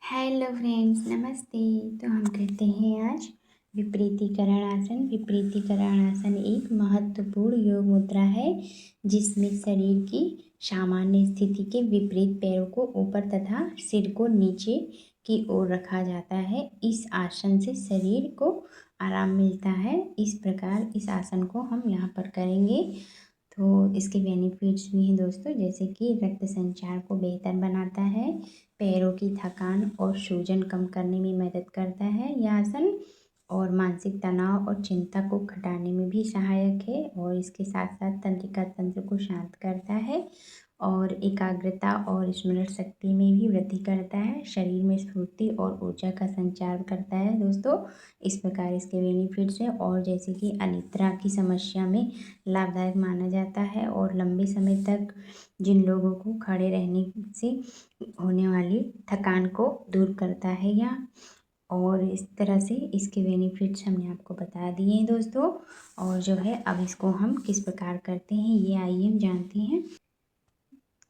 Hello friends, नमस्ते। तो हम करते हैं आज विपरीतीकरण आसन। विपरीतीकरण आसन एक महत्वपूर्ण योग मुद्रा है जिसमें शरीर की सामान्य स्थिति के विपरीत पैरों को ऊपर तथा सिर को नीचे की ओर रखा जाता है। इस आसन से शरीर को आराम मिलता है। इस प्रकार इस आसन को हम यहाँ पर करेंगे तो इसके बेनिफिट्स भी हैं दोस्तों, जैसे कि रक्त संचार को बेहतर बनाता है, पैरों की थकान और सूजन कम करने में मदद करता है यह आसन, और मानसिक तनाव और चिंता को घटाने में भी सहायक है, और इसके साथ साथ तंत्रिका तंत्र को शांत करता है और एकाग्रता और स्मरण शक्ति में भी वृद्धि करता है। शरीर में स्फूर्ति और ऊर्जा का संचार करता है दोस्तों। इस प्रकार इसके बेनिफिट्स हैं, और जैसे कि अनिद्रा की समस्या में लाभदायक माना जाता है, और लंबे समय तक जिन लोगों को खड़े रहने से होने वाली थकान को दूर करता है यह। और इस तरह से इसके बेनिफिट्स हमने आपको बता दिए हैं दोस्तों। और जो है अब इसको हम किस प्रकार करते हैं ये आइए हम जानते हैं।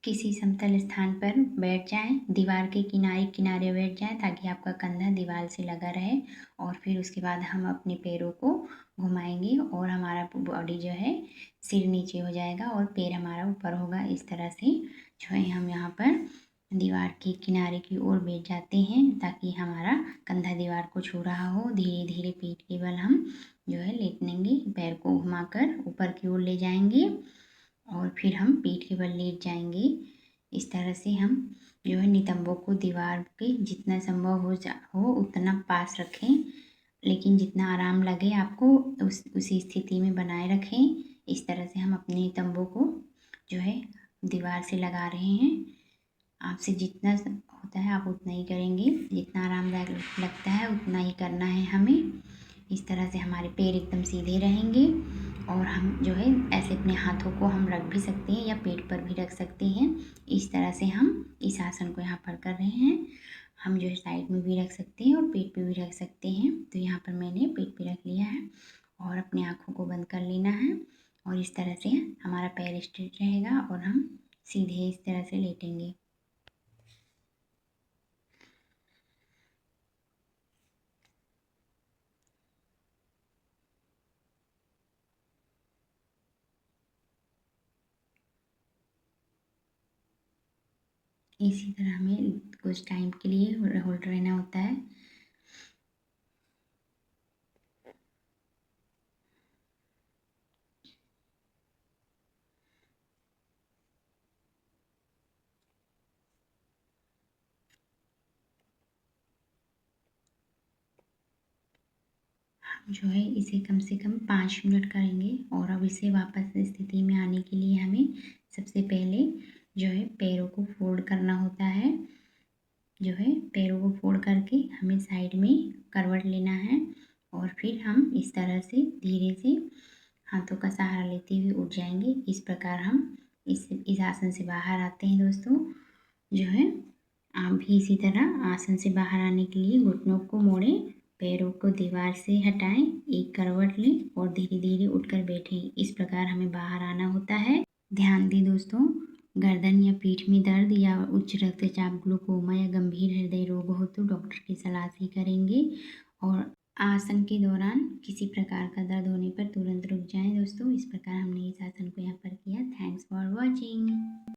किसी समतल स्थान पर बैठ जाएं, दीवार के किनारे किनारे बैठ जाएं ताकि आपका कंधा दीवार से लगा रहे, और फिर उसके बाद हम अपने पैरों को घुमाएंगे और हमारा बॉडी जो है सिर नीचे हो जाएगा और पैर हमारा ऊपर होगा। इस तरह से जो है हम यहाँ पर दीवार के किनारे की ओर बैठ जाते हैं ताकि हमारा कंधा दीवार को छू रहा हो। धीरे धीरे पीठ के बल हम जो है लेटेंगे, पैर को घुमाकर ऊपर की ओर ले जाएंगे और फिर हम पीठ के बल लेट जाएंगे। इस तरह से हम जो है नितंबों को दीवार के जितना संभव हो उतना पास रखें, लेकिन जितना आराम लगे आपको उसी स्थिति में बनाए रखें। इस तरह से हम अपने नितंबों को जो है दीवार से लगा रहे हैं। आपसे जितना होता है आप उतना ही करेंगे, जितना आरामदायक लगता है उतना ही करना है हमें। इस तरह से हमारे पैर एकदम सीधे रहेंगे, और हम जो है ऐसे अपने हाथों को हम रख भी सकते हैं या पेट पर भी रख सकते हैं। इस तरह से हम इस आसन को यहाँ पर कर रहे हैं। हम जो है साइड में भी रख सकते हैं और पेट पे भी रख सकते हैं। तो यहाँ पर मैंने पेट पे रख लिया है, और अपने आँखों को बंद कर लेना है, और इस तरह से हमारा पैर स्ट्रेट रहेगा और हम सीधे इस तरह से लेटेंगे। इसी तरह हमें कुछ टाइम के लिए होल्ड रहना होता है। हम जो है इसे कम से कम 5 मिनट करेंगे, और अब इसे वापस स्थिति में आने के लिए हमें सबसे पहले जो है पैरों को फोल्ड करना होता है। जो है पैरों को फोल्ड करके हमें साइड में करवट लेना है, और फिर हम इस तरह से धीरे से हाथों का सहारा लेते हुए उठ जाएंगे। इस प्रकार हम इस आसन से बाहर आते हैं दोस्तों। जो है आप भी इसी तरह आसन से बाहर आने के लिए घुटनों को मोड़ें, पैरों को दीवार से हटाएं, एक करवट लें और धीरे धीरे उठकर बैठें। इस प्रकार हमें बाहर आना होता है। ध्यान दें दोस्तों, गर्दन या पीठ में दर्द या उच्च रक्तचाप, ग्लूकोमा या गंभीर हृदय रोग हो तो डॉक्टर की सलाह से करेंगे। और आसन के दौरान किसी प्रकार का दर्द होने पर तुरंत रुक जाएं दोस्तों। इस प्रकार हमने इस आसन को यहाँ पर किया। Thanks for watching.